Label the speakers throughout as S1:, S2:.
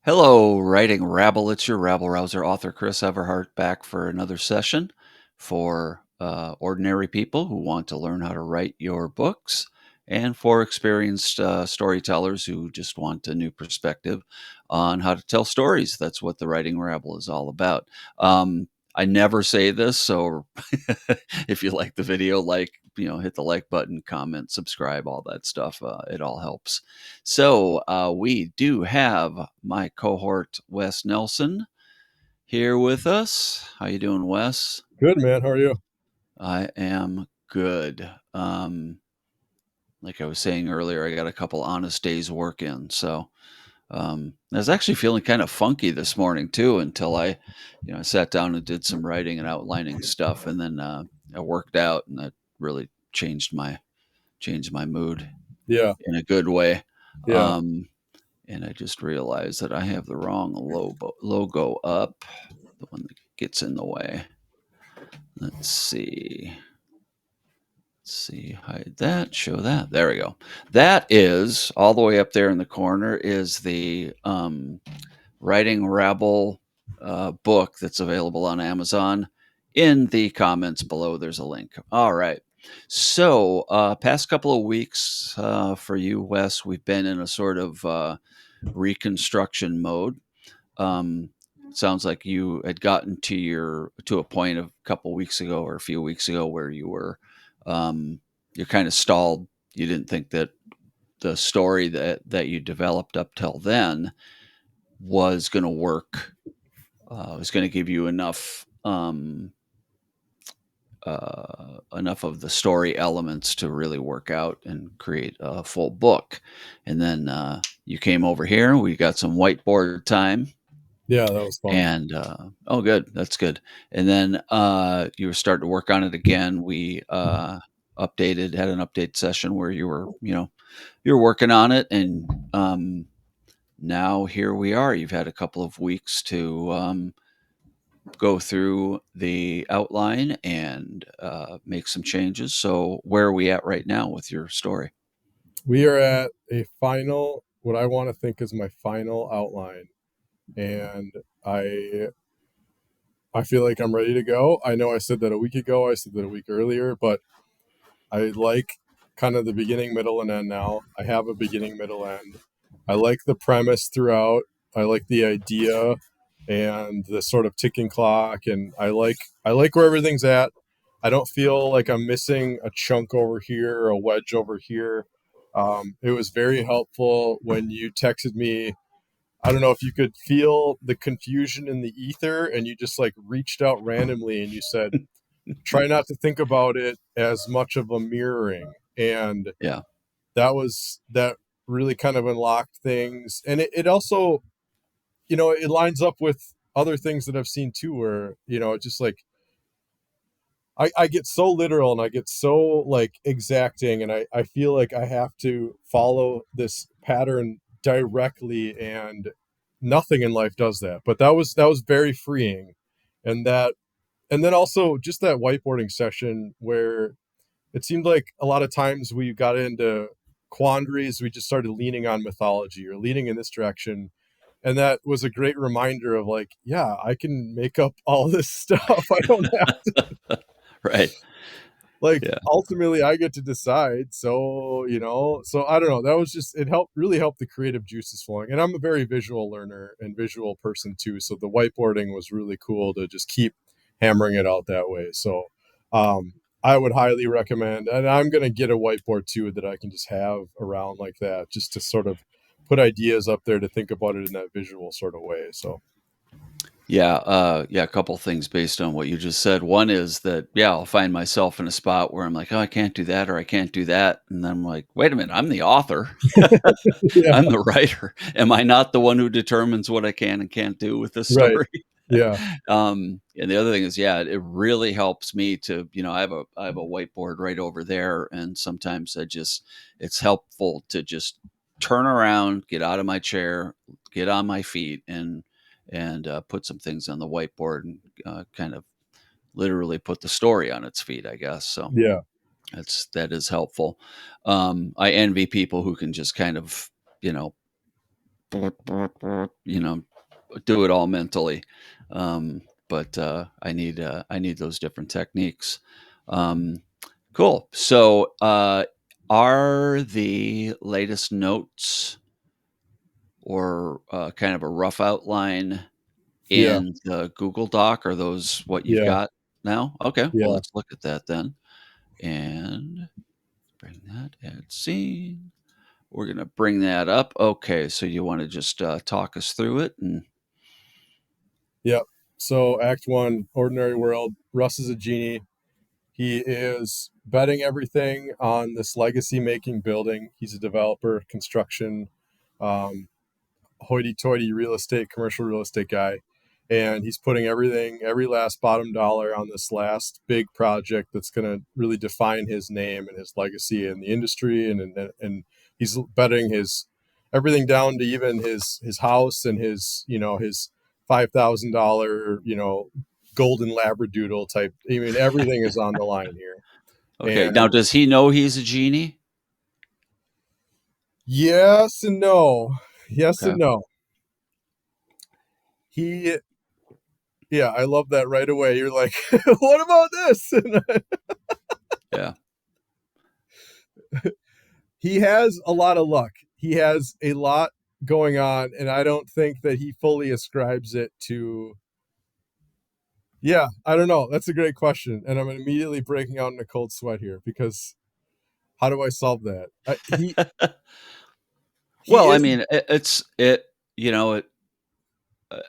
S1: Hello, Writing Rabble. It's your rabble rouser author Chris Everhart back for another session for ordinary people who want to learn how to write your books, and for experienced storytellers who just want a new perspective on how to tell stories. That's what the Writing Rabble is all about. I never say this, so if you like the video, hit the like button, comment, subscribe, all that stuff. It all helps. So we do have my cohort Wes Nelson here with us. How you doing, Wes?
S2: Good, man. How are you?
S1: I am good. Like I was saying earlier, I got a couple honest days work in, so I was actually feeling kind of funky this morning too until I sat down and did some writing and outlining stuff, and then I worked out, and that really changed my mood
S2: Yeah,
S1: in a good way.
S2: yeah.
S1: Um, and I just realized that I have the wrong logo up, the one that gets in the way. Let's see. Hide that, show that. There we go. That is all the way up there in the corner is the Writing Rabble book that's available on Amazon. In the comments below, there's a link. All right. So, past couple of weeks for you, Wes, we've been in a sort of reconstruction mode. Um, sounds like you had gotten to a point of a couple weeks ago or a few weeks ago where you're kind of stalled. You didn't think that the story that you developed up till then was going to work. Was going to give you enough of the story elements to really work out and create a full book. And then you came over here. We got some whiteboard time.
S2: Yeah, that was fun.
S1: And oh, good, that's good. And then you were starting to work on it again. We had an update session where you're working on it, and now here we are. You've had a couple of weeks to go through the outline and make some changes. So where are we at right now with your story?
S2: We are at a final, what I want to think is my final outline, and I I feel like I'm ready to go. I know I said that a week ago, I said that a week earlier, but I like kind of the beginning, middle, and end now. I have a beginning, middle, end. I like the premise throughout. I like the idea and the sort of ticking clock, and I like where everything's at. I don't feel like I'm missing a chunk over here or a wedge over here. It was very helpful when you texted me. I don't know if you could feel the confusion in the ether, and you just like reached out randomly and you said, try not to think about it as much of a mirroring. And
S1: Yeah.
S2: that really kind of unlocked things. And it also, it lines up with other things that I've seen too, where, it's just like, I get so literal and I get so like exacting, and I feel like I have to follow this pattern directly, and nothing in life does that. But that was very freeing. And then also just that whiteboarding session where it seemed like a lot of times we got into quandaries, we just started leaning on mythology or leaning in this direction. And that was a great reminder of like, yeah, I can make up all this stuff. I don't have
S1: Right.
S2: like
S1: Yeah.
S2: ultimately I get to decide. So I don't know. That was just it helped really help the creative juices flowing. And I'm a very visual learner and visual person too. So the whiteboarding was really cool to just keep hammering it out that way. So um I would highly recommend, and I'm gonna get a whiteboard too that I can just have around like that, just to sort of put ideas up there to think about it in that visual sort of way. So
S1: Yeah, a couple things based on what you just said. One is that, yeah, I'll find myself in a spot where I'm like, "Oh, I can't do that," or "I can't do that," and then I'm like, "Wait a minute, I'm the author.
S2: yeah,
S1: I'm the writer. Am I not the one who determines what I can and can't do with this
S2: right.
S1: story?"
S2: Yeah,
S1: And the other thing is, yeah, it really helps me to, I have a whiteboard right over there, and sometimes it's helpful to just turn around, get out of my chair, get on my feet, and put some things on the whiteboard and kind of literally put the story on its feet, I guess. So
S2: yeah,
S1: that is helpful. I envy people who can just kind of, you know, you know, do it all mentally. Um, but I need those different techniques. Um, cool. So, are the latest notes or kind of a rough outline
S2: Yeah,
S1: in the Google Doc? Are those what you've
S2: yeah,
S1: got now? Okay. Well,
S2: yeah,
S1: let's look at that then. And bring that add scene. We're going to bring that up. Okay. So you want to just talk us through it? And
S2: yeah. So Act One, Ordinary World. Russ is a genie. He is betting everything on this legacy-making building. He's a developer, construction, um, hoity-toity real estate, commercial real estate guy, and he's putting everything, every last bottom dollar on this last big project that's going to really define his name and his legacy in the industry, and he's betting his everything down to even his house and his his $5,000 golden labradoodle type. I mean, everything is on the line here,
S1: okay. Now,
S2: and
S1: does he know he's a genie?
S2: yes and no, yes
S1: Okay.
S2: and no. He Yeah, I love that right away. You're like, "What about this?"
S1: Yeah.
S2: He has a lot of luck. He has a lot going on, and I don't think that he fully ascribes it to. Yeah, I don't know. That's a great question, and I'm immediately breaking out in a cold sweat here because how do I solve that? He
S1: Well, I
S2: is.
S1: mean, you know,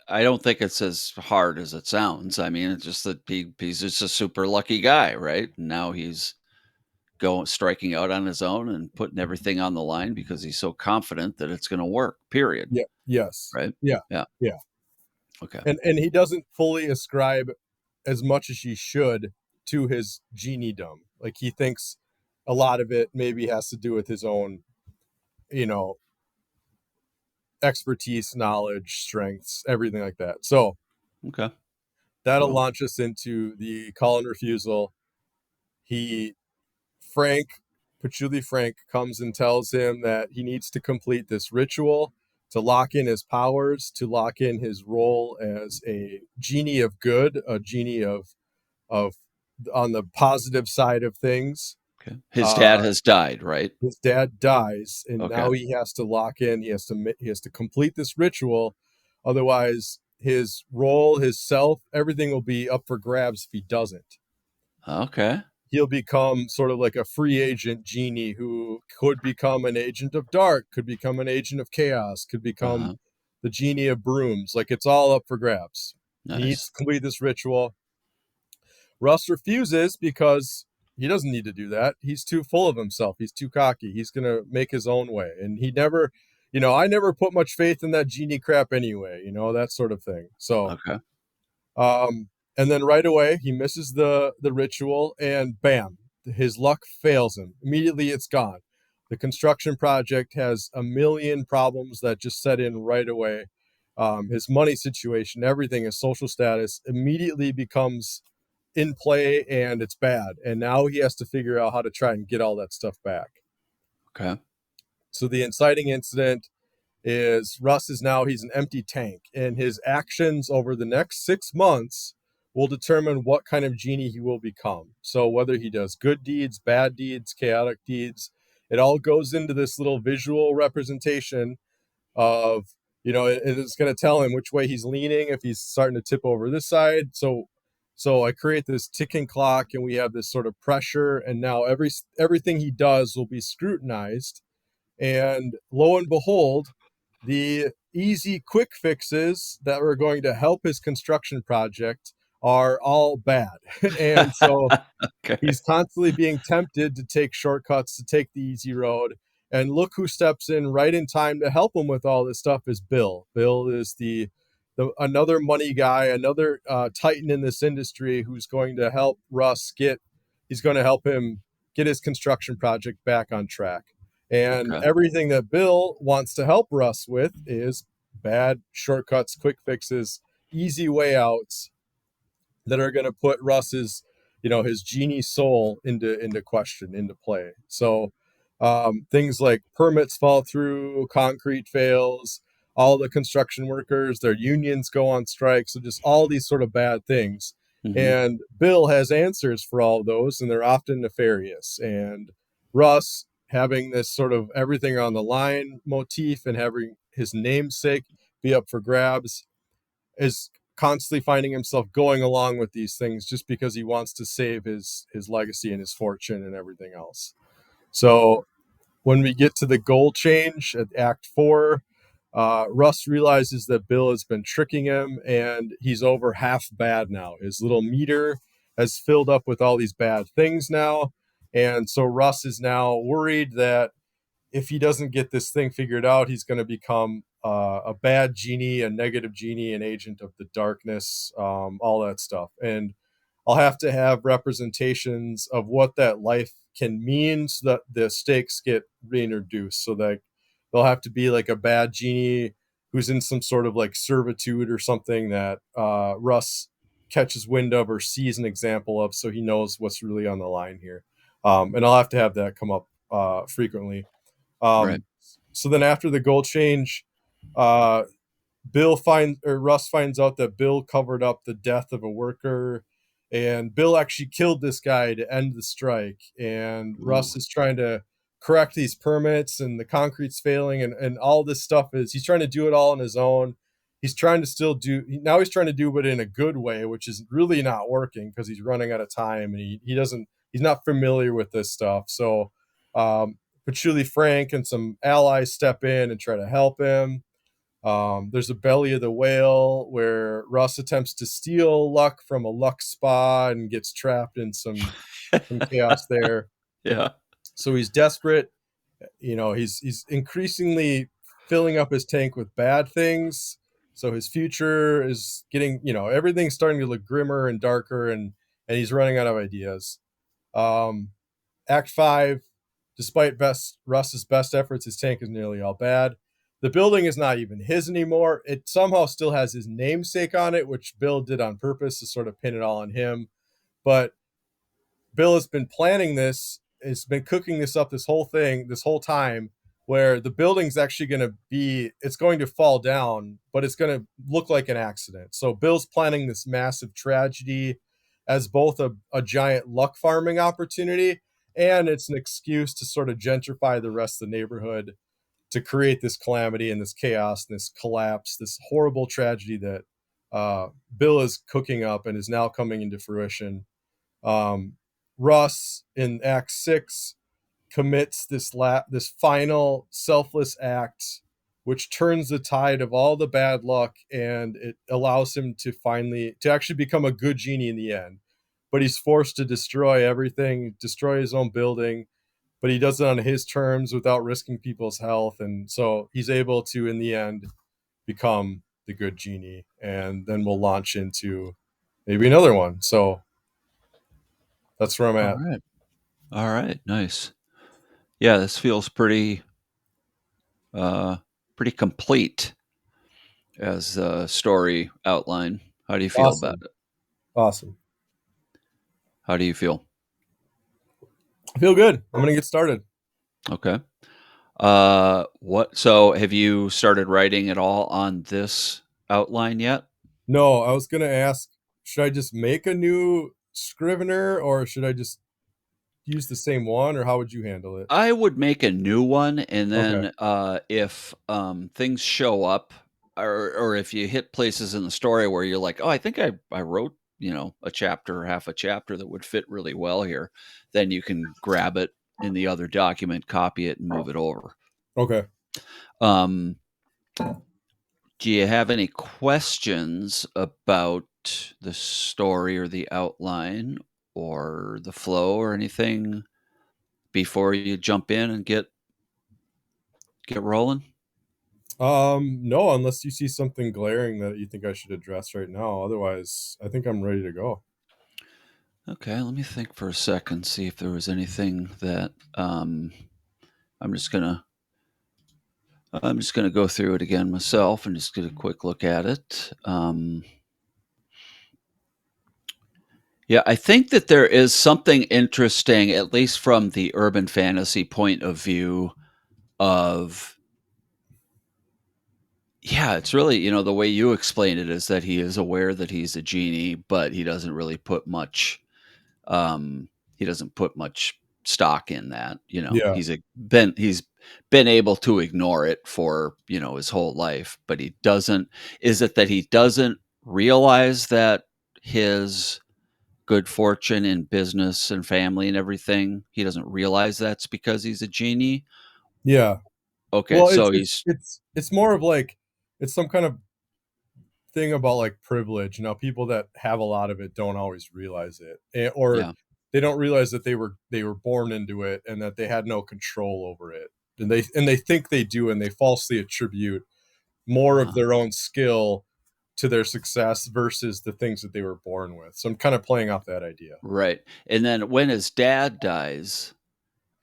S1: I don't think it's as hard as it sounds. I mean, it's just that he's just a super lucky guy, right? Now he's going striking out on his own and putting everything on the line because he's so confident that it's going to work. Period.
S2: Yeah. Yes.
S1: Right?
S2: Yeah.
S1: Yeah.
S2: Yeah.
S1: Okay.
S2: And he doesn't fully ascribe as much as he should to his geniedom. Like he thinks a lot of it maybe has to do with his own, you know, expertise, knowledge, strengths, everything like that. So
S1: Okay.
S2: that'll
S1: Well,
S2: launch us into the call and refusal. He Frank, Patchouli Frank, comes and tells him that he needs to complete this ritual to lock in his powers, to lock in his role as a genie of good, a genie of on the positive side of things.
S1: okay. His dad
S2: Uh,
S1: has died, right?
S2: his dad dies, and
S1: Okay.
S2: now he has to lock in. He has to complete this ritual, otherwise his role, his self, everything will be up for grabs if he doesn't.
S1: Okay.
S2: He'll become sort of like a free agent genie who could become an agent of dark, could become an agent of chaos, could become
S1: Uh-huh.
S2: the genie of brooms. Like it's all up for grabs. He needs
S1: Nice.
S2: to complete this ritual. Russ refuses because he doesn't need to do that. He's too full of himself. He's too cocky. He's going to make his own way. And he never, I never put much faith in that genie crap anyway, that sort of thing. So,
S1: Okay.
S2: um, and then right away he misses the ritual and bam, his luck fails him. Immediately it's gone. The construction project has a million problems that just set in right away. His money situation, everything, his social status immediately becomes in play and it's bad. And now he has to figure out how to try and get all that stuff back.
S1: Okay.
S2: So the inciting incident is Russ is now he's an empty tank, and his actions over the next 6 months will determine what kind of genie he will become. So whether he does good deeds, bad deeds, chaotic deeds, it all goes into this little visual representation of it's going to tell him which way he's leaning if he's starting to tip over this side. So I create this ticking clock, and we have this sort of pressure, and now everything he does will be scrutinized, and lo and behold, the easy quick fixes that were going to help his construction project are all bad. And so
S1: Okay.
S2: he's constantly being tempted to take shortcuts, to take the easy road. And look who steps in right in time to help him with all this stuff is Bill. Bill is the another money guy, another titan in this industry who's going to help Russ get. He's going to help him get his construction project back on track. And
S1: Okay.
S2: everything that Bill wants to help Russ with is bad shortcuts, quick fixes, easy way outs that are going to put Russ's, his genie soul into question, into play. So things like permits fall through, concrete fails, all the construction workers, their unions go on strike. So just all these sort of bad things.
S1: Hmm.
S2: And Bill has answers for all of those, and they're often nefarious. And Russ, having this sort of everything on the line motif and having his namesake be up for grabs, is constantly finding himself going along with these things just because he wants to save his legacy and his fortune and everything else. So when we get to the goal change at Act 4, Russ realizes that Bill has been tricking him and he's over half bad now. His little meter has filled up with all these bad things now. And so Russ is now worried that if he doesn't get this thing figured out, he's going to become a bad genie, a negative genie, an agent of the darkness, all that stuff. And I'll have to have representations of what that life can mean so that the stakes get reintroduced. So that there'll have to be like a bad genie who's in some sort of like servitude or something that Russ catches wind of or sees an example of, so he knows what's really on the line here. And I'll have to have that come up frequently.
S1: Right.
S2: So then after the goal change, uh, Russ finds out that Bill covered up the death of a worker, and Bill actually killed this guy to end the strike. And
S1: Ooh.
S2: Russ is trying to correct these permits, and the concrete's failing, and all this stuff is he's trying to do it all on his own. He's trying to still do now. He's trying to do it in a good way, which is really not working because he's running out of time and he's not familiar with this stuff. So Patchouli Frank and some allies step in and try to help him. There's a Belly of the Whale where Russ attempts to steal luck from a luck spa and gets trapped in some chaos there.
S1: Yeah.
S2: So he's desperate. He's increasingly filling up his tank with bad things. So his future is getting, everything's starting to look grimmer and darker, and he's running out of ideas. Um, Act 5, despite Russ's best efforts, his tank is nearly all bad. The building is not even his anymore. It somehow still has his namesake on it, which Bill did on purpose to sort of pin it all on him. But Bill has been planning this, has been cooking this up this whole time, where the building's actually it's going to fall down, but it's going to look like an accident. So Bill's planning this massive tragedy as both a giant luck farming opportunity, and it's an excuse to sort of gentrify the rest of the neighborhood, to create this calamity and this chaos and this collapse, this horrible tragedy that Bill is cooking up and is now coming into fruition. Um, Russ in Act 6 commits this final selfless act, which turns the tide of all the bad luck, and it allows him to actually become a good genie in the end. But he's forced to destroy everything, destroy his own building, but he does it on his terms without risking people's health, and so he's able to, in the end, become the good genie, and then we'll launch into maybe another one. So that's where I'm
S1: All
S2: at.
S1: right. All right. Nice. Yeah, this feels uh, pretty complete as a story outline. How do you feel about
S2: Awesome.
S1: it?
S2: Awesome.
S1: How do you feel?
S2: I feel good. I'm gonna get started.
S1: Okay. What? So, have you started writing at all on this outline yet?
S2: No, I was gonna ask, should I just make a new Scrivener, or should I just use the same one, or how would you handle it?
S1: I would make a new one, and
S2: Okay.
S1: then if things show up, or if you hit places in the story where you're like, oh, I think I wrote a chapter or half a chapter that would fit really well here, then you can grab it in the other document, copy it, and move it over.
S2: Okay.
S1: Um, do you have any questions about the story or the outline or the flow or anything before you jump in and get rolling?
S2: No, unless you see something glaring that you think I should address right now. Otherwise, I think I'm ready to go.
S1: Okay, let me think for a second, see if there was anything that I'm just gonna I'm just gonna go through it again myself and just get a quick look at it. Yeah, I think that there is something interesting, at least from the urban fantasy point of view, of Yeah, it's really, the way you explain it is that he is aware that he's a genie, but he doesn't really put much um he doesn't put much stock in that.
S2: Yeah,
S1: He's been able to ignore it for, his whole life, but he doesn't is it that he doesn't realize that his good fortune in business and family and everything, he doesn't realize that's because he's a genie?
S2: yeah.
S1: Okay,
S2: Well,
S1: so he's
S2: it's more of like it's some kind of thing about like privilege. People that have a lot of it don't always realize it, or
S1: yeah.
S2: they don't realize that they were born into it and that they had no control over it, and they think they do, and they falsely attribute more of
S1: uh
S2: their own skill to their success versus the things that they were born with. So I'm kind of playing off that idea.
S1: Right. And then when his dad dies,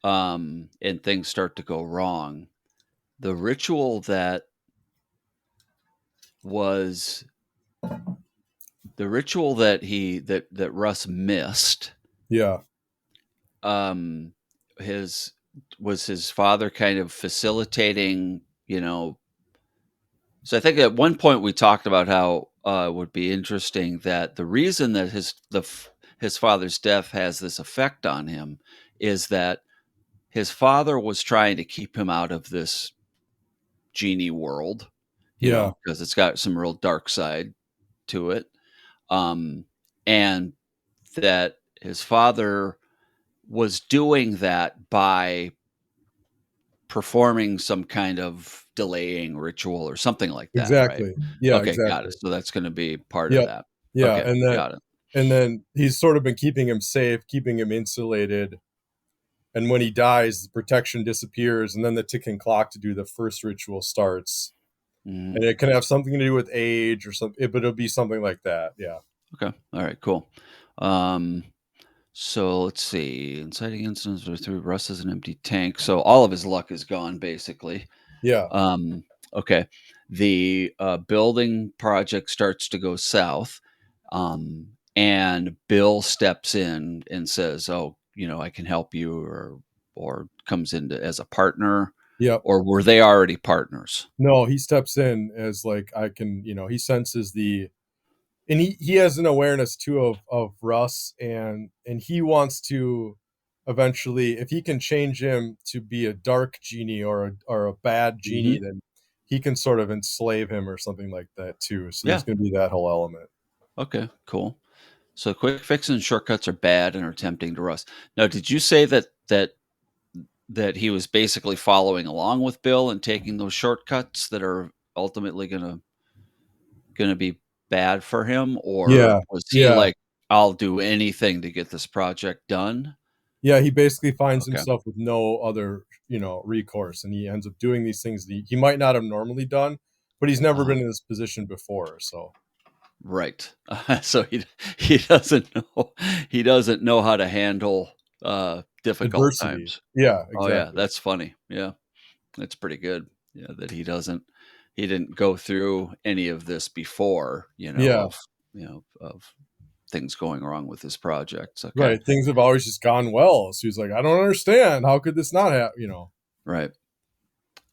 S1: and things start to go wrong, the ritual was that Russ missed,
S2: Yeah,
S1: um, his was his father kind of facilitating, so I think at one point we talked about how, it would be interesting that the reason that his father's death has this effect on him is that his father was trying to keep him out of this genie world,
S2: yeah,
S1: because it's got some real dark side to it. Um, and that his father was doing that by performing some kind of delaying ritual or something like that, right?
S2: exactly. Yeah,
S1: Okay, got
S2: exactly.
S1: it. So that's gonna be part of
S2: Yep.
S1: that.
S2: Yeah,
S1: Okay, got it.
S2: and then he's sort of been keeping him safe, keeping him insulated, and when he dies, the protection disappears, and then the ticking clock to do the first ritual starts.
S1: Mhm.
S2: And it can have something to do with age or something, but it'll be something like that. Yeah.
S1: Okay. Alright, cool. Um, so let's see. Inciting incidents or through Russ as an empty tank. So all of his luck is gone, basically.
S2: Yeah.
S1: Um, okay. The building project starts to go south, and Bill steps in and says, "Oh, I can help you," or comes in as a partner,
S2: Yep.
S1: or were they already partners?
S2: No, he steps in as like he senses and he has an awareness too of Russ, and he wants to eventually, if he can change him to be a dark genie or a bad genie,
S1: Hmm.
S2: then he can sort of enslave him or something like that too. So there's
S1: Yeah.
S2: going to be that whole element.
S1: Okay. Cool. So quick fixes and shortcuts are bad and are tempting to Russ. Now, did you say that he was basically following along with Bill and taking those shortcuts that are ultimately gonna be bad for him, or
S2: Yeah.
S1: was he
S2: Yeah.
S1: like, "I'll do anything to get this project done"?
S2: Yeah, he basically finds
S1: Okay,
S2: himself with no other, recourse, and he ends up doing these things that he might not have normally done, but he's never
S1: uh
S2: been in this position before, so
S1: right. So he doesn't know how to handle, difficult
S2: adversity.
S1: times.
S2: Yeah,
S1: Oh, yeah,
S2: exactly.
S1: that's funny. Yeah, that's pretty good. Yeah, that he didn't go through any of this before,
S2: Yeah,
S1: of things going wrong with his projects. Okay,
S2: right, things have always just gone well, so he's like, "I don't understand, how could this not
S1: right.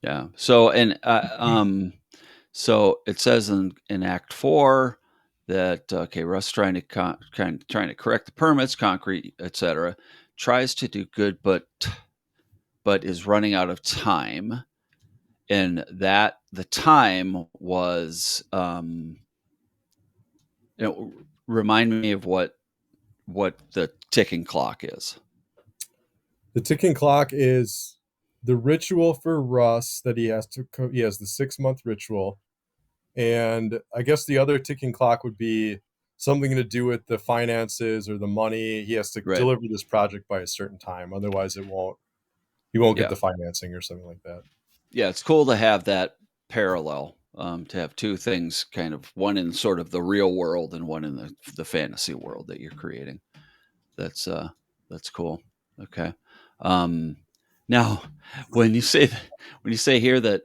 S1: Yeah. So it says in Act 4 that, okay, Russ trying to correct the permits, concrete, etc. Tries to do good, but is running out of time, and that the time was, remind me of what the ticking clock is.
S2: The ticking clock is the ritual for Russ that he has the 6-month ritual, and I guess the other ticking clock would be something to do with the finances or the money. He has to
S1: Right.
S2: deliver this project by a certain time, otherwise he won't get
S1: Yeah.
S2: the financing or something like that.
S1: Yeah. It's cool to have that parallel. To have two things, kind of one in sort of the real world and one in the fantasy world that you're creating. That's uh that's cool. Okay. Um Now when you say here that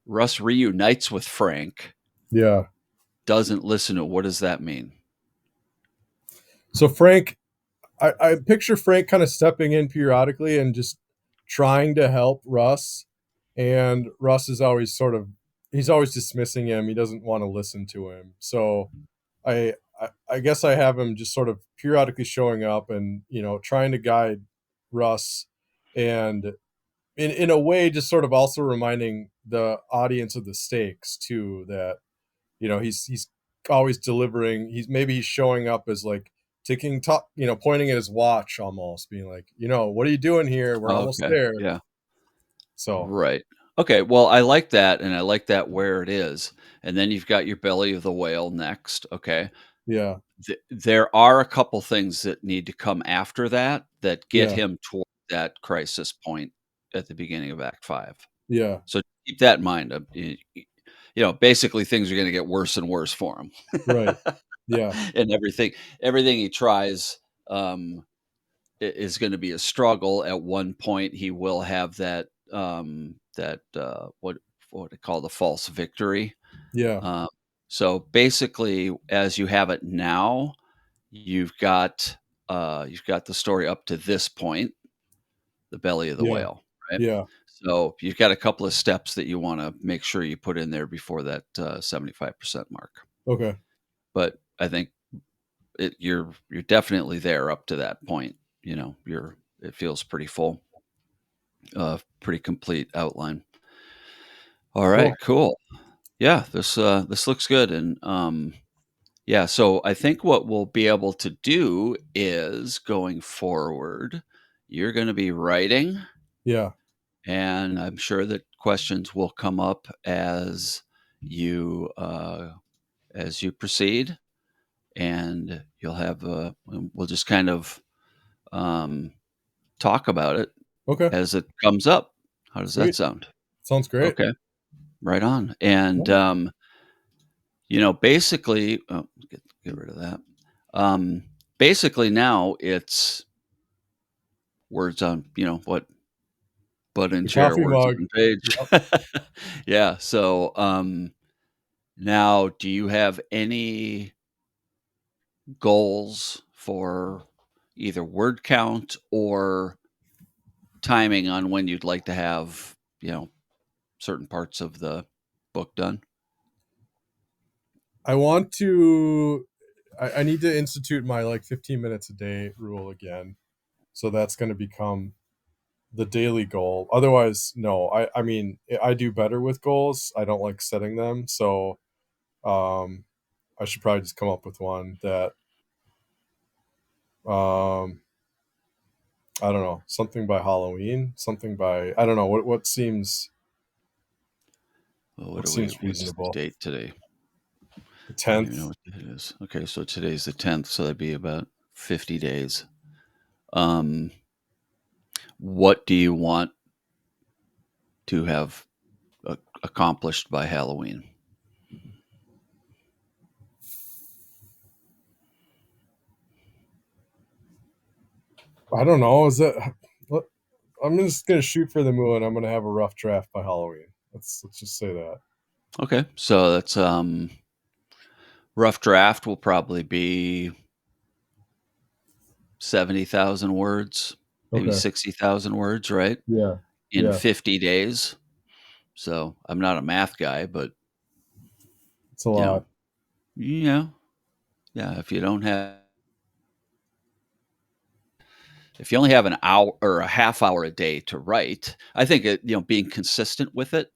S1: Russ reunites with Frank,
S2: Yeah.
S1: doesn't listen to, what does that mean?
S2: So Frank, I picture Frank kind of stepping in periodically and just trying to help Russ, and Russ is always sort of he's always dismissing him. He doesn't want to listen to him. So I guess I have him just sort of periodically showing up and trying to guide Russ, and in a way just sort of also reminding the audience of the stakes too, that he's always delivering. He's showing up as like ticking top, pointing at his watch, almost being like, what are you doing here? We're almost
S1: Okay,
S2: there.
S1: yeah,
S2: So
S1: right. Okay, well, I like that, and I like that where it is, and then you've got your belly of the whale next, okay?
S2: yeah,
S1: There are a couple things that need to come after that, that get
S2: yeah,
S1: him toward that crisis point at the beginning of Act 5.
S2: yeah,
S1: So keep that in mind, basically, things are gonna get worse and worse for him.
S2: right, yeah,
S1: And everything he tries, is going to be a struggle. At one point, he will have what they call the false victory.
S2: yeah,
S1: Um, so basically, as you have it now, you've got the story up to this point, the belly of the
S2: yeah,
S1: whale, right?
S2: yeah.
S1: So you've got a couple of steps that you want to make sure you put in there before that 75% mark.
S2: Okay,
S1: But I think you're definitely there up to that point. It feels pretty full, pretty complete outline. All
S2: cool.
S1: right, cool. Yeah, this looks good, and yeah. So I think what we'll be able to do is going forward, you're going to be writing,
S2: Yeah,
S1: and I'm sure that questions will come up you uh, as you proceed, and we'll just kind of um, talk about it
S2: okay,
S1: as it comes up. How does that
S2: sweet.
S1: sound?
S2: Sounds great.
S1: Okay, right on. And,
S2: Yeah,
S1: basically, get rid of that. Um, Basically, now it's words on, what button
S2: the
S1: chair,
S2: coffee
S1: words
S2: mug.
S1: on page.
S2: Yep.
S1: Yeah. So now, do you have any goals for either word count or timing on when you'd like to have, certain parts of the book done?
S2: I want to. I need to institute my like 15 minutes a day rule again. So that's going to become the daily goal. Otherwise, no. I mean, I do better with goals. I don't like setting them. So um, I should probably just come up with one that um, I don't know, something by Halloween, something by I don't know
S1: Well,
S2: what seems
S1: what's the
S2: reasonable.
S1: date today?
S2: The
S1: I don't even know
S2: 10th.
S1: what date it is. Okay, so today's the 10th, so that'd be about 50 days. Um, what do you want to have accomplished by Halloween?
S2: I don't know. Is that? I'm just gonna shoot for the moon. I'm gonna have a rough draft by Halloween. Let's just say that.
S1: Okay, so that's rough draft will probably be 70,000 words, maybe
S2: Okay.
S1: 60,000 words, right?
S2: Yeah.
S1: In
S2: Yeah.
S1: 50 days. So I'm not a math guy, but
S2: It's a
S1: you know,
S2: lot.
S1: yeah, yeah. If you only have an hour or a half hour a day to write, I think being consistent with it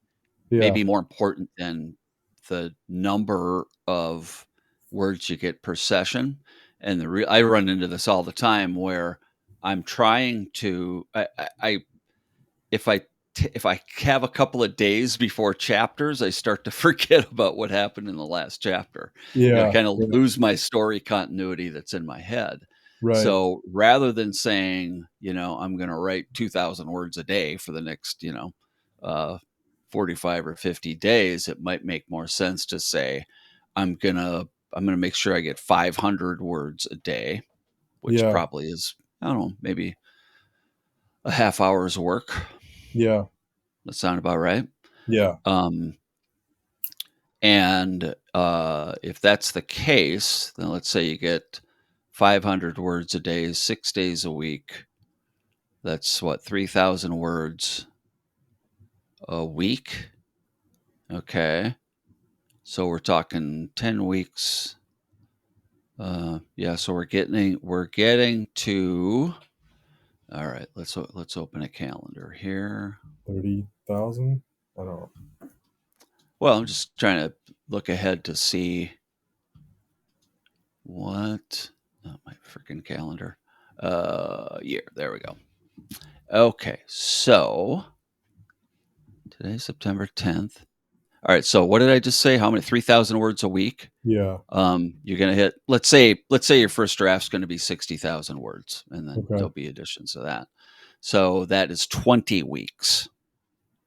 S1: may
S2: Yeah.
S1: be more important than the number of words you get per session. And I run into this all the time where I'm trying to if if I have a couple of days before chapters, I start to forget about what happened in the last chapter. I
S2: Yeah.
S1: kind of
S2: Yeah.
S1: lose my story continuity that's in my head.
S2: Right.
S1: So rather than saying, I'm going to write 2,000 words a day for the next, uh, 45 or 50 days, it might make more sense to say, I'm going to make sure I get 500 words a day, which
S2: Yeah.
S1: probably is, I don't know, maybe a half hour's work.
S2: Yeah.
S1: That sound about right.
S2: Yeah.
S1: Um, and if that's the case, then let's say you get 500 words a day, 6 days a week. That's what, 3,000 words a week. Okay. So we're talking 10 weeks. Yeah, so we're getting to. All right, let's open a calendar here.
S2: 30,000? I don't know.
S1: Well, I'm just trying to look ahead to see what. Oh, my freaking calendar. Year. There we go. Okay, so today's September 10th. All right, so what did I just say? How many? 3,000 words a week.
S2: Yeah.
S1: You're gonna hit. Let's say your first draft's going to be 60,000 words, and then
S2: Okay.
S1: there'll be additions to that. So that is 20 weeks.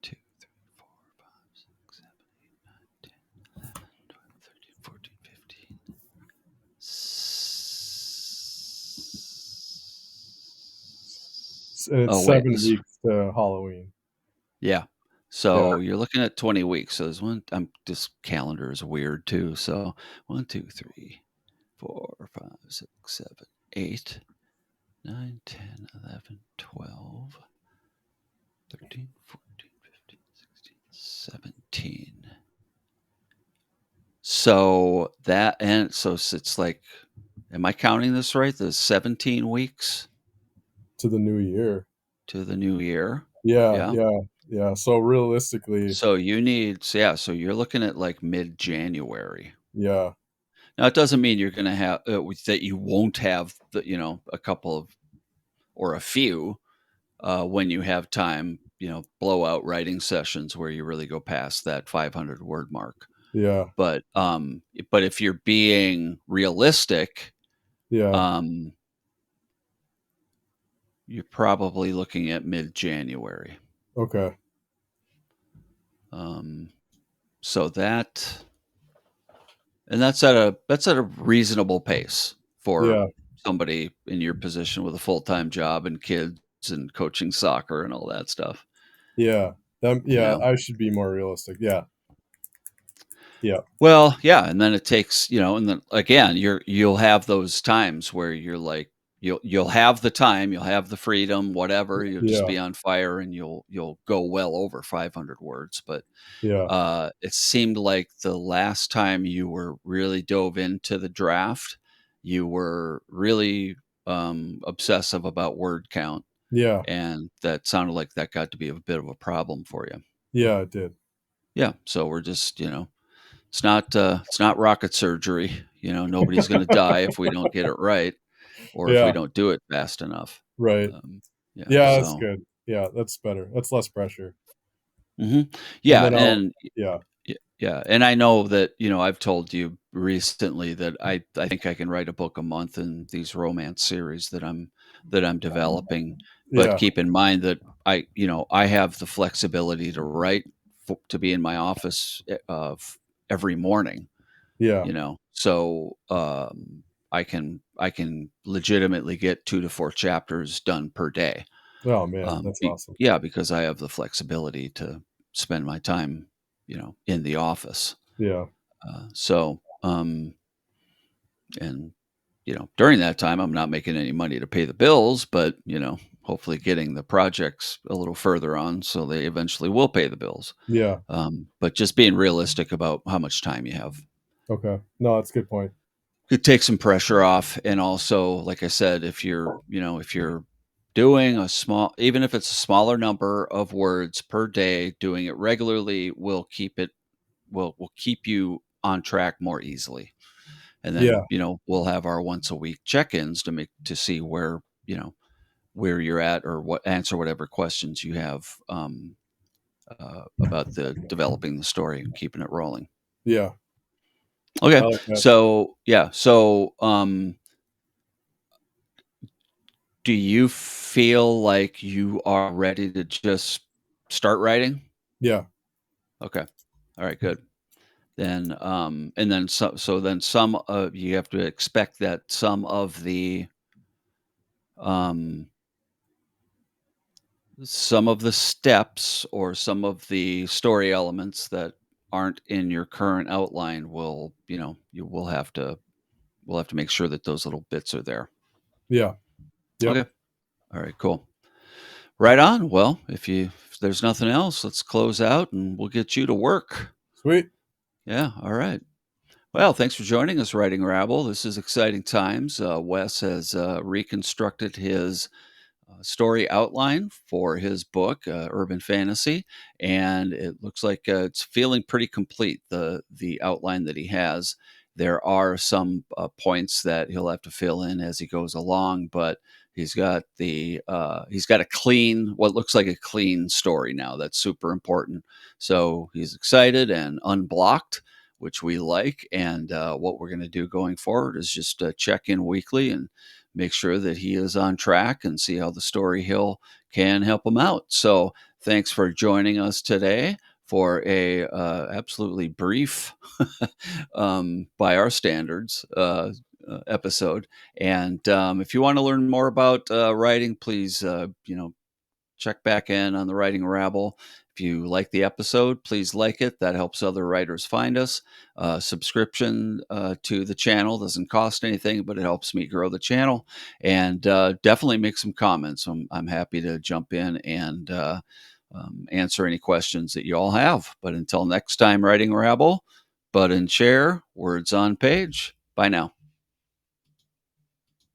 S1: 2, 3, 4, 5, 6, 7, 8, 9, 10, 11, 12, 13, 14, 15.
S2: And it's
S1: Oh wait,
S2: 7 weeks to Halloween.
S1: yeah.
S2: Yeah.
S1: So you're looking at 20 weeks. So there's one. This calendar is weird too. So 1, 2, 3, 4, 5, 6, 7, 8, 9, 10, 11, 12, 13, 14, 15, 16, 17. So it's like, am I counting this right? There's 17 weeks
S2: To the new year.
S1: to the new year.
S2: Yeah,
S1: Yeah.
S2: yeah, yeah. So realistically,
S1: So you're looking at like mid-January.
S2: yeah,
S1: Now it doesn't mean you're going to have that you won't have a couple of or a few when you have time, blowout writing sessions where you really go past that 500 word mark.
S2: yeah,
S1: But if you're being realistic,
S2: yeah.
S1: um, you're probably looking at mid-January.
S2: Okay.
S1: Um, so that's at a reasonable pace for
S2: Yeah,
S1: somebody in your position with a full-time job and kids and coaching soccer and all that stuff.
S2: yeah.
S1: You
S2: Yeah,
S1: know.
S2: I should be more realistic. Yeah, yeah,
S1: Well, yeah, and then it takes, and then again, you'll have those times where you're like, you'll have the time, you'll have the freedom, whatever. You'll just
S2: yeah,
S1: be on fire, and you'll go well over 500 words. But
S2: yeah,
S1: it seemed like the last time you were really dove into the draft, you were really obsessive about word count,
S2: yeah,
S1: and that sounded like that got to be a bit of a problem for you.
S2: yeah. It did.
S1: Yeah, so we're just, it's not rocket surgery. Nobody's going to die if we don't get it right or if we
S2: Yeah,
S1: don't do it fast enough.
S2: right.
S1: Um, yeah.
S2: Yeah, that's
S1: So,
S2: good. Yeah, that's better. That's less pressure. And
S1: yeah,
S2: then I'll,
S1: and
S2: yeah,
S1: yeah, and I know that I've told you recently that I think I can write a book a month in these romance series that I'm developing. But
S2: yeah,
S1: keep in mind that I have the flexibility to write to be in my office every morning.
S2: yeah.
S1: So I can legitimately get 2 to 4 chapters done per day.
S2: Oh man, that's awesome.
S1: Yeah, because I have the flexibility to spend my time, in the office.
S2: Yeah,
S1: And during that time, I'm not making any money to pay the bills, but hopefully getting the projects a little further on so they eventually will pay the bills.
S2: yeah.
S1: But just being realistic about how much time you have.
S2: Okay. No, that's a good point.
S1: Could take some pressure off, and also, like I said, if you're doing even if it's a smaller number of words per day, doing it regularly will keep you on track more easily. And then
S2: Yeah,
S1: we'll have our once a week check-ins to see where you're at, or answer whatever questions you have about the developing the story and keeping it rolling.
S2: yeah. I
S1: Okay,
S2: like that.
S1: so yeah, do you feel like you are ready to just start writing?
S2: Yeah,
S1: Okay. All right, good. Then, and then then you have to expect that um, some of the steps or some of the story elements that aren't in your current outline you will have to make sure that those little bits are there.
S2: yeah, yep.
S1: Okay. All right, cool. Right on. Well, if there's nothing else, let's close out and we'll get you to work.
S2: Sweet.
S1: Yeah. All right. Well, thanks for joining us, Writing Rabble. This is exciting times. Wes has reconstructed his story outline for his book, Urban Fantasy, and it looks like it's feeling pretty complete. The outline that he has. There are some points that he'll have to fill in as he goes along, but he's got a clean, what looks like a clean story now. That's super important. So he's excited and unblocked, which we like. And what we're going to do going forward is just check in weekly and make sure that he is on track and see how the story hill can help him out. So thanks for joining us today for a absolutely brief, by our standards, episode. And if you want to learn more about writing, please, check back in on the Writing Rabble. If you like the episode, please like it. That helps other writers find us. Subscription to the channel doesn't cost anything, but it helps me grow the channel. And definitely make some comments. I'm happy to jump in and answer any questions that you all have. But until next time, Writing Rabble, Bud and Chair, words on page. Bye now.